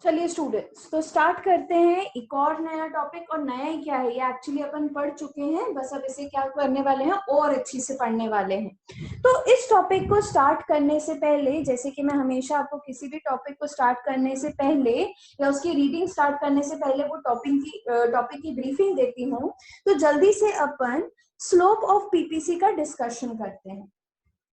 चलिए स्टूडेंट्स, तो स्टार्ट करते हैं एक और नया टॉपिक। और नया ही क्या है, ये एक्चुअली अपन पढ़ चुके हैं, बस अब इसे क्या करने वाले हैं और अच्छी से पढ़ने वाले हैं। तो इस टॉपिक को स्टार्ट करने से पहले, जैसे कि मैं हमेशा आपको किसी भी टॉपिक को स्टार्ट करने से पहले या उसकी रीडिंग स्टार्ट करने से पहले वो टॉपिक की ब्रीफिंग देती हूँ, तो जल्दी से अपन स्लोप ऑफ पीपीसी का डिस्कशन करते हैं।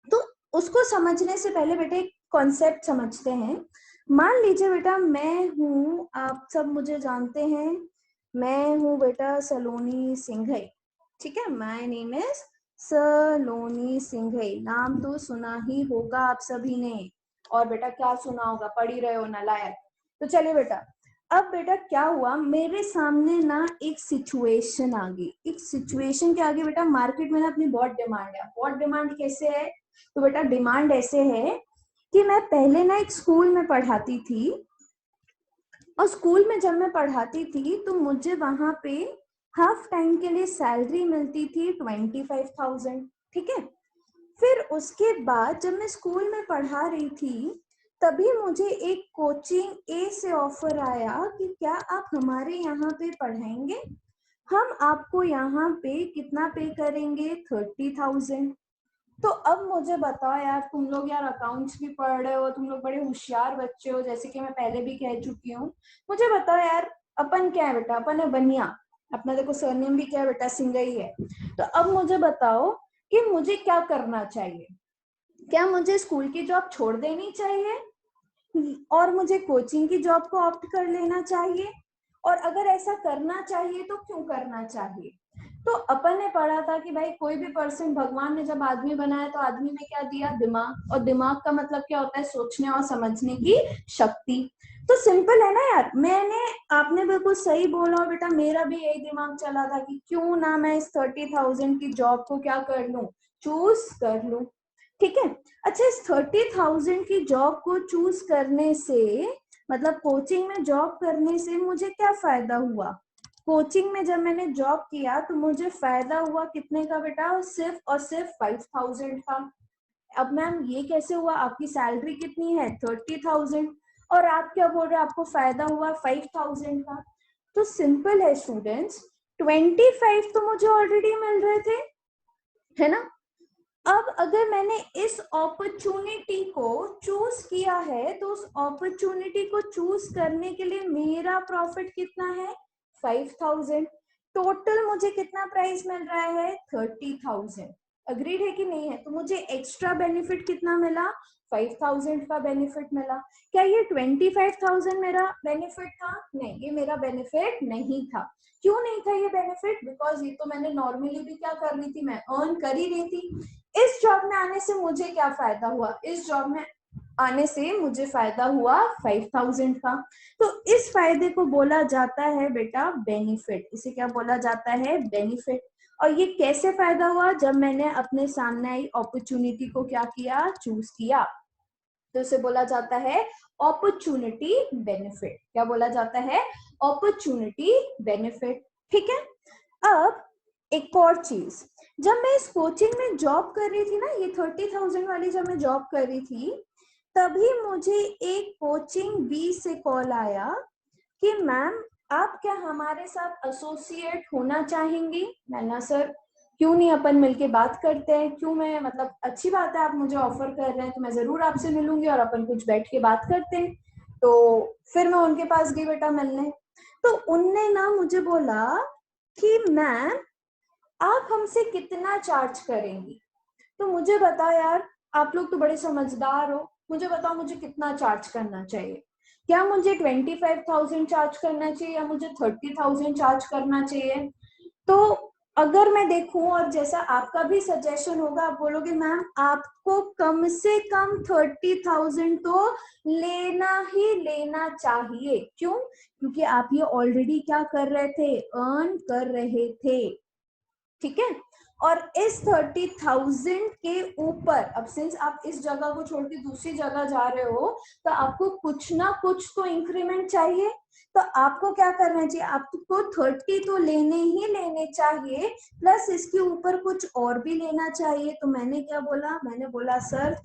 तो उसको समझने से पहले बेटे एक कॉन्सेप्ट समझते हैं। मान लीजिए बेटा, मैं हूँ, आप सब मुझे जानते हैं, मैं हूँ बेटा सलोनी सिंघई। ठीक है, माय नेम इज सलोनी सिंघई। नाम तो सुना ही होगा आप सभी ने, और बेटा क्या सुना होगा, पढ़ ही रहे हो नालायक। तो चलिए बेटा, अब बेटा क्या हुआ, मेरे सामने ना एक सिचुएशन आ गई। एक सिचुएशन के आगे बेटा मार्केट में ना अपनी बहुत डिमांड है। बहुत डिमांड कैसे है, तो बेटा डिमांड ऐसे है कि मैं पहले ना एक स्कूल में पढ़ाती थी, और स्कूल में जब मैं पढ़ाती थी तो मुझे वहां पे हाफ टाइम के लिए सैलरी मिलती थी 25,000। ठीक है, फिर उसके बाद जब मैं स्कूल में पढ़ा रही थी, तभी मुझे एक कोचिंग ए से ऑफर आया कि क्या आप हमारे यहाँ पे पढ़ाएंगे, हम आपको यहाँ पे कितना पे करेंगे, 30,000। तो अब मुझे बताओ यार, तुम लोग यार अकाउंट्स भी पढ़ रहे हो, तुम लोग बड़े होशियार बच्चे हो, जैसे कि मैं पहले भी कह चुकी हूँ। मुझे बताओ यार, अपन क्या है बेटा, अपन है बनिया। अपना देखो सरनेम भी क्या है बेटा, सिंघई है। तो अब मुझे बताओ कि मुझे क्या करना चाहिए। क्या मुझे स्कूल की जॉब छोड़ देनी चाहिए और मुझे कोचिंग की जॉब को ऑप्ट कर लेना चाहिए? और अगर ऐसा करना चाहिए तो क्यों करना चाहिए? तो अपन ने पढ़ा था कि भाई कोई भी पर्सन, भगवान ने जब आदमी बनाया तो आदमी में क्या दिया, दिमाग। और दिमाग का मतलब क्या होता है, सोचने और समझने की शक्ति। तो सिंपल है ना यार, आपने बिल्कुल सही बोला, और बेटा मेरा भी यही दिमाग चला था कि क्यों ना मैं इस 30,000 की जॉब को क्या कर लूं, चूज कर लूं। ठीक है, अच्छा, इस 30,000 की जॉब को चूज करने से, मतलब कोचिंग में जॉब करने से मुझे क्या फायदा हुआ? कोचिंग में जब मैंने जॉब किया तो मुझे फायदा हुआ कितने का बेटा, सिर्फ और सिर्फ 5,000 का। अब मैम ये कैसे हुआ, आपकी सैलरी कितनी है, 30,000, और आप क्या बोल रहे हैं आपको फायदा हुआ 5,000 का? तो सिंपल है स्टूडेंट्स, 25 तो मुझे ऑलरेडी मिल रहे थे, है ना। अब अगर मैंने इस अपॉर्चुनिटी को चूज किया है, तो उस अपॉर्चुनिटी को चूज करने के लिए मेरा प्रॉफिट कितना है, 5,000। टोटल मुझे कितना प्राइस मिल रहा है, 30,000। अग्रीड है कि नहीं है? तो मुझे एक्स्ट्रा बेनिफिट कितना मिला, 5,000 का बेनिफिट मिला। क्या ये 25,000 मेरा बेनिफिट था? नहीं, ये मेरा बेनिफिट नहीं था। क्यों नहीं था ये बेनिफिट? बिकॉज ये तो मैंने नॉर्मली भी क्या कर रही थी, मैं अर्न कर ही रही थी। इस जॉब में आने से मुझे क्या फायदा हुआ, इस जॉब में आने से मुझे फायदा हुआ 5,000 का। तो इस फायदे को बोला जाता है बेटा बेनिफिट। इसे क्या बोला जाता है, बेनिफिट। और ये कैसे फायदा हुआ, जब मैंने अपने सामने आई अपॉर्चुनिटी को क्या किया, चूज किया। तो इसे बोला जाता है अपॉर्चुनिटी बेनिफिट। क्या बोला जाता है, अपॉर्चुनिटी बेनिफिट। ठीक है, अब एक और चीज, जब मैं इस कोचिंग में जॉब कर रही थी ना, ये 30,000 वाली जब मैं जॉब कर रही थी, तभी मुझे एक कोचिंग बी से कॉल आया कि मैम आप क्या हमारे साथ एसोसिएट होना चाहेंगी? मैंने सर क्यों नहीं, अपन मिलके बात करते हैं, क्यों, मैं मतलब अच्छी बात है, आप मुझे ऑफर कर रहे हैं तो मैं जरूर आपसे मिलूंगी और अपन कुछ बैठ के बात करते हैं। तो फिर मैं उनके पास गई बेटा मिलने। तो उनने ना मुझे बोला कि मैम आप हमसे कितना चार्ज करेंगी? तो मुझे बताओ यार, आप लोग तो बड़े समझदार हो, मुझे बताओ मुझे कितना चार्ज करना चाहिए? क्या मुझे 25,000 चार्ज करना चाहिए या मुझे 30,000 चार्ज करना चाहिए? तो अगर मैं देखूं, और जैसा आपका भी सजेशन होगा, आप बोलोगे मैम आपको कम से कम 30,000 तो लेना ही लेना चाहिए। क्यों? क्योंकि आप ये ऑलरेडी क्या कर रहे थे, अर्न कर रहे थे। ठीक है, और इस 30,000 के ऊपर, अब सिंस आप इस जगह को छोड़ के दूसरी जगह जा रहे हो, तो आपको कुछ ना कुछ तो इंक्रीमेंट चाहिए। तो आपको क्या करना चाहिए, आपको 30 तो लेने ही लेने चाहिए, प्लस इसके ऊपर कुछ और भी लेना चाहिए। तो मैंने क्या बोला, मैंने बोला सर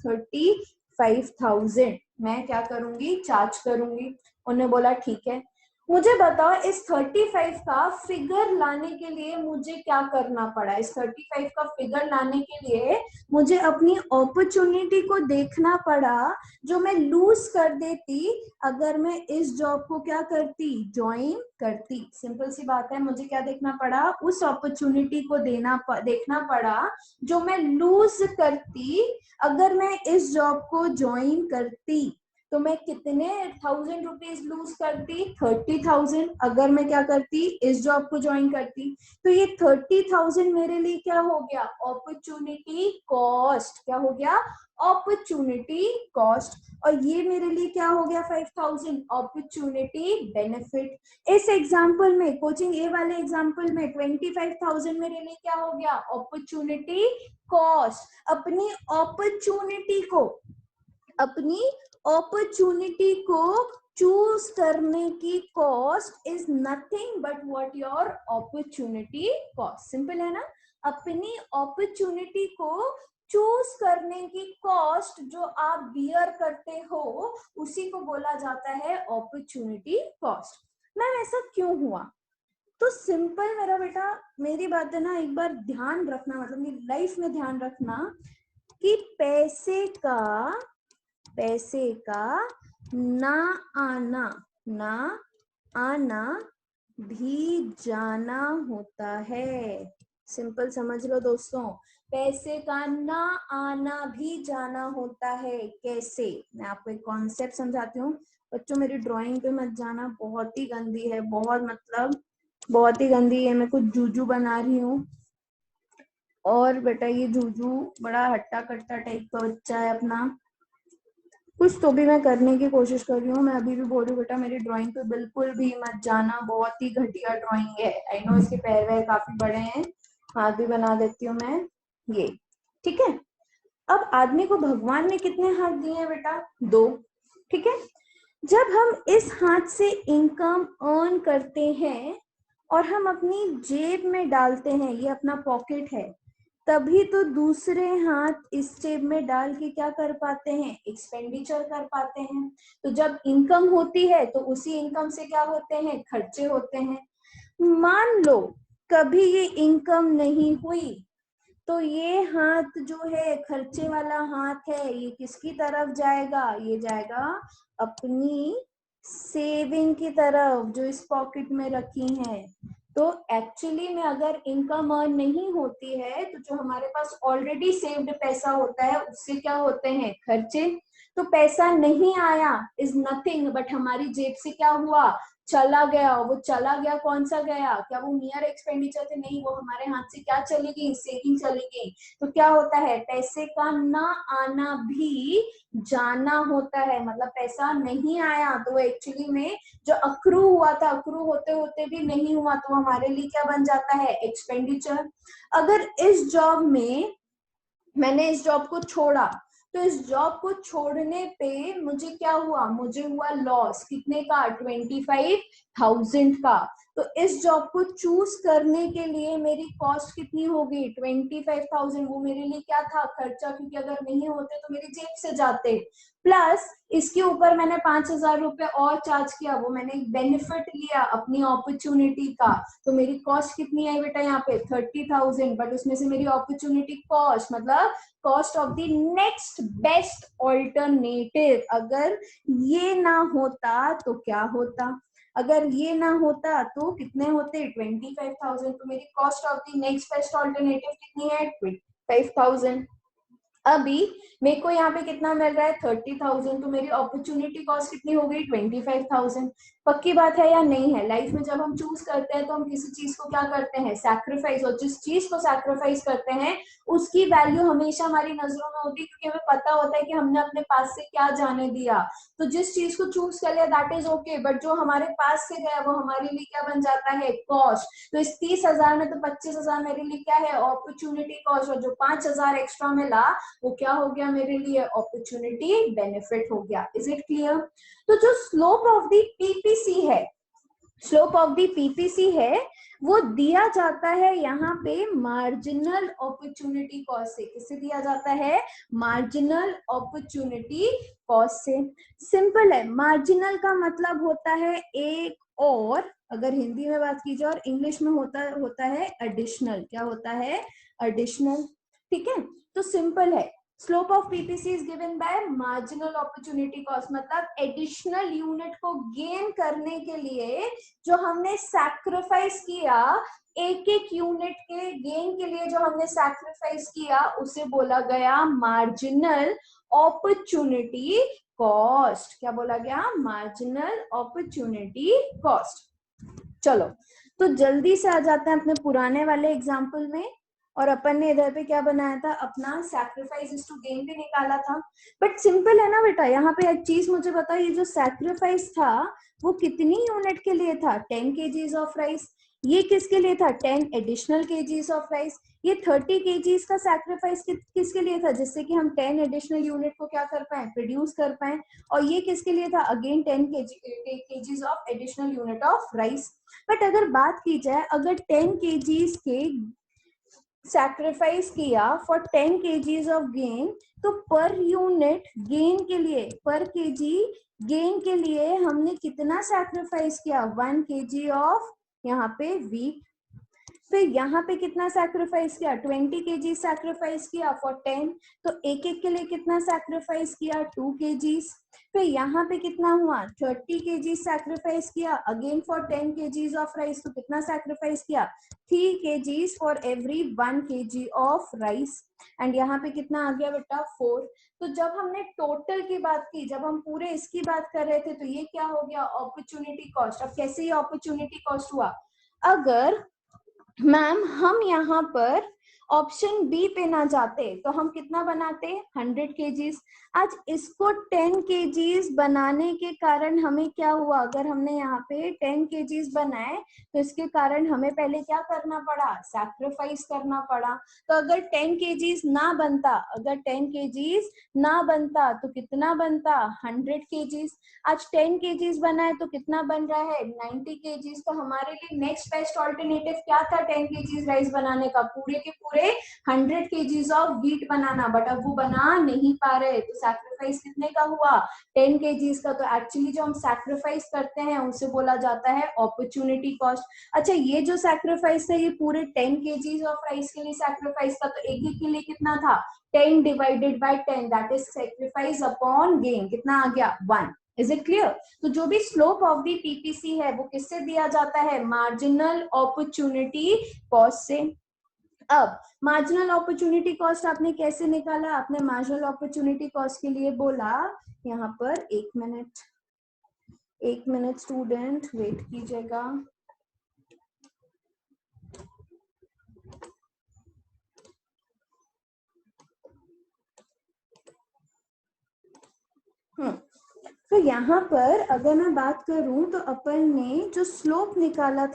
5,000 मैं क्या करूंगी, चार्ज करूंगी। उन्होंने बोला ठीक है। मुझे बताओ इस 35 का फिगर लाने के लिए मुझे क्या करना पड़ा। इस 35 का फिगर लाने के लिए मुझे अपनी अपॉर्चुनिटी को देखना पड़ा जो मैं लूज कर देती अगर मैं इस जॉब को क्या करती, ज्वाइन करती। सिंपल सी बात है, मुझे क्या देखना पड़ा, उस अपॉर्चुनिटी को देखना पड़ा जो मैं लूज करती अगर मैं इस जॉब को ज्वाइन करती। तो मैं कितने 1,000 रुपीज लूज करती, 30,000 अगर मैं क्या करती, इस जॉब को ज्वाइन करती। तो ये 30,000 मेरे लिए क्या हो गया, अपॉर्चुनिटी कॉस्ट। क्या हो गया, अपॉर्चुनिटी कॉस्ट। और ये मेरे लिए क्या हो गया, 5,000 अपॉर्चुनिटी बेनिफिट। इस एग्जाम्पल में, कोचिंग ए वाले एग्जाम्पल में 25,000 मेरे लिए क्या हो गया, अपॉर्चुनिटी कॉस्ट। अपनी को चूज करने की cost is nothing but what your opportunity cost. Simple है ना। अपनी अपॉर्चुनिटी को चूज करने की कॉस्ट जो आप बियर करते हो उसी को बोला जाता है अपॉर्चुनिटी कॉस्ट। मैम ऐसा क्यों हुआ? तो सिंपल मेरा बेटा, मेरी बात है ना, एक बार ध्यान रखना, मतलब मेरी लाइफ में ध्यान रखना कि पैसे का ना आना भी जाना होता है। सिंपल समझ लो दोस्तों, पैसे का ना आना भी जाना होता है। कैसे, मैं आपको एक कॉन्सेप्ट समझाती हूँ। बच्चों मेरी ड्राइंग पे मत जाना, बहुत ही गंदी है, बहुत ही गंदी है। मैं कुछ जूजू बना रही हूँ और बेटा ये जूजू बड़ा हट्टा कट्टा टाइप का बच्चा है अपना, कुछ तो भी मैं करने की कोशिश कर रही हूँ। मैं अभी भी बोल रही हूँ बेटा मेरी ड्राइंग पे बिल्कुल भी मत जाना, बहुत ही घटिया ड्राइंग है। आई नो इसके पैर वैर काफी बड़े हैं, हाथ भी बना देती हूँ मैं ये, ठीक है। अब आदमी को भगवान ने कितने हाथ दिए हैं बेटा, 2, ठीक है। जब हम इस हाथ से इनकम अर्न करते हैं और हम अपनी जेब में डालते हैं, ये अपना पॉकेट है, तभी तो दूसरे हाथ इस जेब में डाल के क्या कर पाते हैं, एक्सपेंडिचर कर पाते हैं। तो जब इनकम होती है तो उसी इनकम से क्या होते हैं, खर्चे होते हैं। मान लो कभी ये इनकम नहीं हुई तो ये हाथ जो है, खर्चे वाला हाथ है, ये किसकी तरफ जाएगा, ये जाएगा अपनी सेविंग की तरफ जो इस पॉकेट में रखी है। तो एक्चुअली में अगर इनकम अर्न नहीं होती है तो जो हमारे पास ऑलरेडी सेव्ड पैसा होता है उससे क्या होते हैं, खर्चे। तो पैसा नहीं आया इज नथिंग बट हमारी जेब से क्या हुआ, चला गया। वो चला गया, कौन सा गया, क्या वो नियर एक्सपेंडिचर थे, नहीं, वो हमारे हाथ से क्या चली गई, सेविंग चली गई। तो क्या होता है, पैसे का ना आना भी जाना होता है। मतलब पैसा नहीं आया तो एक्चुअली में जो अक्रू हुआ था, अक्रू होते होते भी नहीं हुआ तो हमारे लिए क्या बन जाता है, एक्सपेंडिचर। अगर इस जॉब में मैंने इस जॉब को छोड़ा तो इस जॉब को छोड़ने पे मुझे क्या हुआ, मुझे हुआ लॉस, कितने का, 25,000 का। तो इस जॉब को चूज करने के लिए मेरी कॉस्ट कितनी होगी, 25,000। वो मेरे लिए क्या था, खर्चा, क्योंकि अगर नहीं होते तो मेरी जेब से जाते। प्लस इसके ऊपर मैंने 5,000 रुपए और चार्ज किया, वो मैंने एक बेनिफिट लिया अपनी अपॉर्चुनिटी का। तो मेरी कॉस्ट कितनी आई बेटा यहाँ पे, 30,000। बट उसमें से मेरी अपॉर्चुनिटी कॉस्ट मतलब cost of the next best alternative, अगर ये ना होता तो क्या होता, अगर ये ना होता तो कितने होते, 25,000। तो मेरी cost of the next best alternative कितनी है, 25,000। अभी मेरे को यहाँ पे कितना मिल रहा है, 30,000। तो मेरी अपॉर्चुनिटी कॉस्ट कितनी हो गई, 25,000। पक्की बात है या नहीं है, लाइफ में जब हम चूज करते हैं तो हम किसी चीज को क्या करते हैं, सैक्रिफाइस। और जिस चीज को सैक्रिफाइस करते हैं उसकी वैल्यू हमेशा हमारी नजरों में होती है, क्योंकि हमें पता होता है कि हमने अपने पास से क्या जाने दिया। तो जिस चीज को चूज कर लिया दैट इज ओके, बट जो हमारे पास से गया वो हमारे लिए क्या बन जाता है, कॉस्ट। तो इस 30,000 में तो 25,000 मेरे लिए क्या है, अपॉर्चुनिटी कॉस्ट। और जो 5,000 एक्स्ट्रा मिला वो क्या हो गया मेरे लिए, अपॉर्चुनिटी बेनिफिट हो गया। Is it clear? तो जो स्लोप ऑफ द पीपीसी है, स्लोप ऑफ द पीपीसी है वो दिया जाता है यहाँ पे मार्जिनल अपॉर्चुनिटी कॉस्ट से। किससे दिया जाता है? मार्जिनल अपॉर्चुनिटी कॉस्ट से। सिंपल है, मार्जिनल का मतलब होता है एक और, अगर हिंदी में बात की जाए, और इंग्लिश में होता है एडिशनल। क्या होता है? एडिशनल। ठीक है, तो सिंपल है, slope of PPC is given by marginal opportunity cost, मतलब एडिशनल यूनिट को गेन करने के लिए जो हमने सैक्रिफाइस किया, एक एक यूनिट के गेन के लिए जो हमने सैक्रिफाइस किया, उसे बोला गया मार्जिनल अपॉर्चुनिटी कॉस्ट। क्या बोला गया? Marginal opportunity cost. चलो, तो जल्दी से आ जाते हैं अपने पुराने वाले एग्जाम्पल में। और अपन ने इधर पे क्या बनाया था? अपना सैक्रिफाइस इज टू गेन भी निकाला था। बट सिंपल है ना बेटा, यहाँ पे एक चीज मुझे बताओ, ये जो सैक्रिफाइस था वो कितनी यूनिट के लिए था? 10 kgs ऑफ राइस। ये किसके लिए था? 10 एडिशनल kgs ऑफ राइस। ये 30 kgs का सैक्रिफाइस किसके लिए था? जिससे कि हम 10 एडिशनल यूनिट को क्या कर पाए? प्रोड्यूस कर पाए। और ये किसके लिए था? Again 10 kgs of additional unit of rice. But अगर बात की जाए, अगर 10 kgs के सैक्रिफाइस किया फॉर 10 kgs ऑफ गेन, तो पर यूनिट गेन के लिए, पर केजी गेन के लिए हमने कितना सैक्रिफाइस किया? 1 kg ऑफ यहाँ पे वीट। फिर यहाँ पे कितना सैक्रिफाइस किया? 20 kg सैक्रिफाइस किया फॉर 10। तो एक एक के लिए कितना सैक्रिफाइस किया? 2 kgs। फिर यहाँ पे कितना हुआ? 30 kg सैक्रिफाइस किया again for 10 kgs of rice. तो कितना सैक्रिफाइस किया? 3 kgs for every 1 kg of rice. And यहाँ पे कितना आ गया बेटा? 4। तो जब हमने टोटल की बात की, जब हम पूरे इसकी बात कर रहे थे, तो ये क्या हो गया? Opportunity cost. अब कैसे ये अपॉर्चुनिटी कॉस्ट हुआ? अगर मैम हम यहाँ पर ऑप्शन बी पे ना जाते तो हम कितना बनाते? 100 kgs। आज इसको 10 kgs बनाने के कारण हमें क्या हुआ? अगर हमने यहाँ पे 10 kgs बनाए तो इसके कारण हमें पहले क्या करना पड़ा? सैक्रिफाइस करना पड़ा। तो अगर 10 kgs ना बनता, अगर 10 kgs ना बनता तो कितना बनता? 100 kgs। आज 10 kgs बना है तो कितना बन रहा है? 90 kgs। तो हमारे लिए नेक्स्ट बेस्ट ऑल्टरनेटिव क्या था 10 kgs राइस बनाने का? पूरे के पूरे 100 kgs of wheat banana. But अब वो बना नहीं पा रहे, तो सैक्रिफाइस कितने का हुआ? 10 kgs का। तो एक्चुअली जो हम सैक्रिफाइस करते हैं उसे बोला जाता है अपॉर्चुनिटी कॉस्ट। अच्छा, ये जो सैक्रिफाइस था ये पूरे 10 kgs ऑफ राइस के लिए सैक्रिफाइस था, तो एक एक के लिए कितना था? 10 divided by 10, that is sacrifice upon gain. कितना आ गया? 1। Is it clear? तो जो भी स्लोप ऑफ दी पीपीसी है वो किससे दिया जाता है? मार्जिनल अपॉर्चुनिटी कॉस्ट से। अब मार्जिनल अपॉर्चुनिटी कॉस्ट आपने कैसे निकाला? आपने मार्जिनल अपॉर्चुनिटी कॉस्ट के लिए बोला, यहाँ पर एक मिनट स्टूडेंट वेट कीजिएगा। तो यहाँ पर अगर मैं बात करूं तो अपन ने जो स्लोप निकाला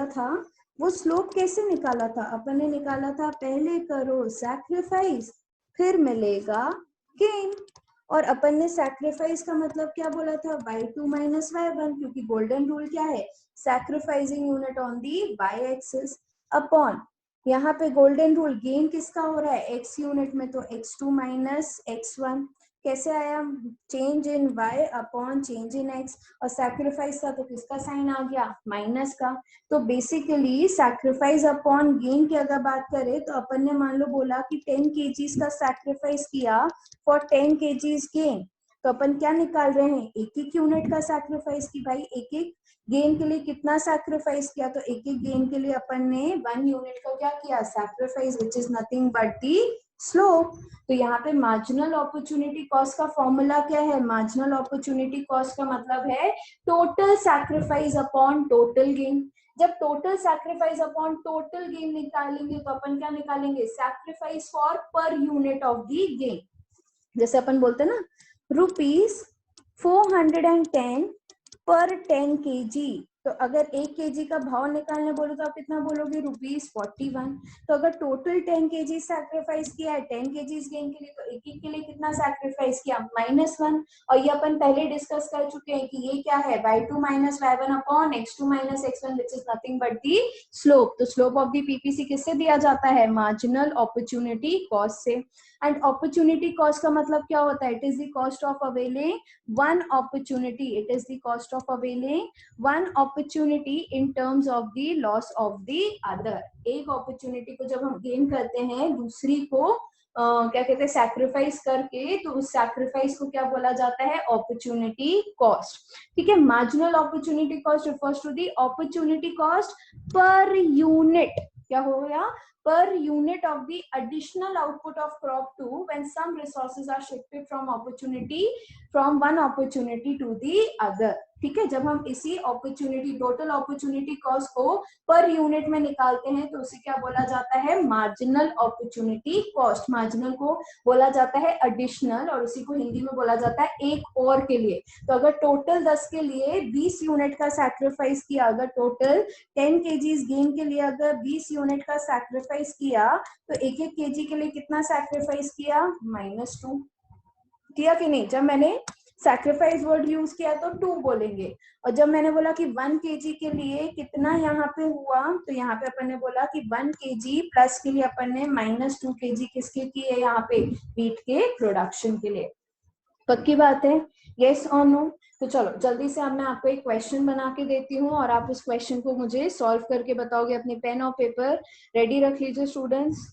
था, वो स्लोप कैसे निकाला था? अपन ने निकाला था पहले करो सैक्रिफाइस फिर मिलेगा गेन। और अपन ने सैक्रिफाइस का मतलब क्या बोला था? y2 माइनस y1, क्योंकि गोल्डन रूल क्या है? Sacrificing unit on the y axis upon, यहाँ पे गोल्डन रूल गेन किसका हो रहा है? x यूनिट में, तो x2 माइनस x1। कैसे आया? Change in y upon change in x। और सैक्रिफाइस था तो किसका साइन आ गया? माइनस का। तो बेसिकली सैक्रिफाइस अपॉन गेन की अगर बात करें तो अपन ने मान लो बोला कि 10 kgs का सैक्रिफाइस किया फॉर 10 kgs गेन। तो अपन क्या निकाल रहे हैं? एक एक यूनिट का सैक्रिफाइस की भाई, एक एक गेन के लिए कितना सैक्रिफाइस किया? तो एक एक गेन के लिए अपन ने 1 यूनिट का क्या किया? Sacrifice, which is nothing but the slope. तो यहाँ पे मार्जिनल अपॉर्चुनिटी कॉस्ट का फॉर्मूला क्या है? मार्जिनल अपॉर्चुनिटी कॉस्ट का मतलब है total sacrifice upon total gain. जब total sacrifice upon total gain निकालेंगे तो अपन क्या निकालेंगे? Sacrifice for per unit of the gain. जैसे अपन बोलते हैं ना, ₹410 पर 10 kg, तो अगर 1 kg का भाव निकालने बोलो तो आप कितना बोलोगे, ₹41। तो अगर टोटल 10 kg सैक्रिफाइस किया है 10 kg गेन के लिए, तो एक एक के लिए कितना सैक्रिफाइस किया, -1। और ये अपन पहले डिस्कस कर चुके हैं कि ये क्या है, y2 - y1 upon x2 - x1 which is nothing but the slope. तो स्लोप ऑफ दी पीपीसी किससे दिया जाता है, मार्जिनल अपॉर्चुनिटी कॉस्ट से। एंड अपॉर्चुनिटी कॉस्ट का मतलब क्या होता है, it is the cost of availing one opportunity, it is the cost of availing one opportunity in terms of the loss of the other. एक अपॉर्चुनिटी को जब हम गेन करते हैं दूसरी को क्या कहते हैं सैक्रिफाइस करके, तो उस सैक्रिफाइस को क्या बोला जाता है, अपॉर्चुनिटी कॉस्ट। ठीक है, marginal opportunity cost refers to the opportunity cost per unit, क्या हो गया, per unit of the additional output of crop 2 when some resources are shifted from one opportunity to the other। ठीक है, जब हम इसी अपॉर्चुनिटी टोटल अपॉर्चुनिटी कॉस्ट को per unit में निकालते हैं तो उसे क्या बोला जाता है, मार्जिनल अपॉर्चुनिटी कॉस्ट। मार्जिनल को बोला जाता है एडिशनल, और उसी को हिंदी में बोला जाता है एक और के लिए। तो अगर टोटल 10 के लिए 20 यूनिट का सैक्रिफाइस किया, अगर टोटल 10 kg गेन के लिए अगर 20 यूनिट का सैक्रिफाइस किया, तो एक एक kg के लिए कितना सैक्रिफाइस किया, -2 किया कि नहीं। जब मैंने सैक्रिफाइस वर्ड यूज किया तो 2 बोलेंगे, और जब मैंने बोला कि 1 kg के लिए कितना यहाँ पे हुआ, तो यहाँ पे अपन ने बोला कि 1 kg प्लस के लिए अपन ने -2 kg किसके किए, यहाँ पे व्हीट के प्रोडक्शन के लिए। पक्की बात है, यस और नो। तो चलो जल्दी से अब मैं आपको एक क्वेश्चन बना के देती हूँ और आप उस क्वेश्चन को मुझे सॉल्व करके बताओगे। अपने पेन और पेपर रेडी रख लीजिए स्टूडेंट्स।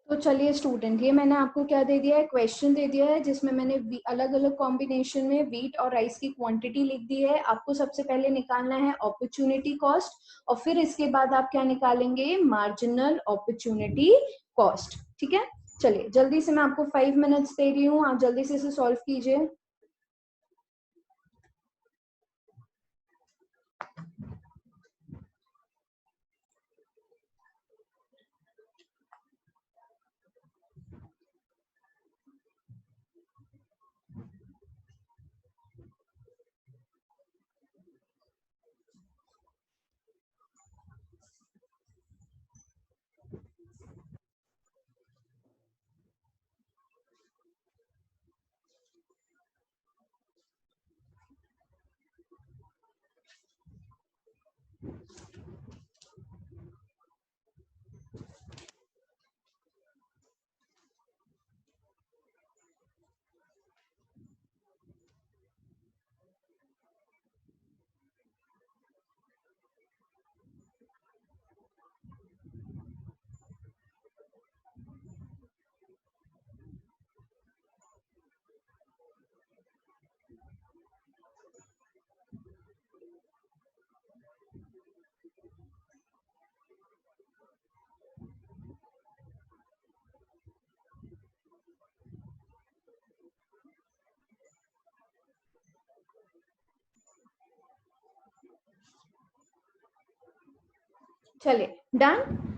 तो चलिए स्टूडेंट, ये मैंने आपको क्या दे दिया है, क्वेश्चन दे दिया है, जिसमें मैंने अलग अलग कॉम्बिनेशन में व्हीट और राइस की क्वांटिटी लिख दी है। आपको सबसे पहले निकालना है अपॉर्चुनिटी कॉस्ट, और फिर इसके बाद आप क्या निकालेंगे, मार्जिनल अपॉर्चुनिटी कॉस्ट। ठीक है, चलिए जल्दी से मैं आपको 5 मिनट्स दे रही हूँ, आप जल्दी से इसे सॉल्व कीजिए। चलिए डन।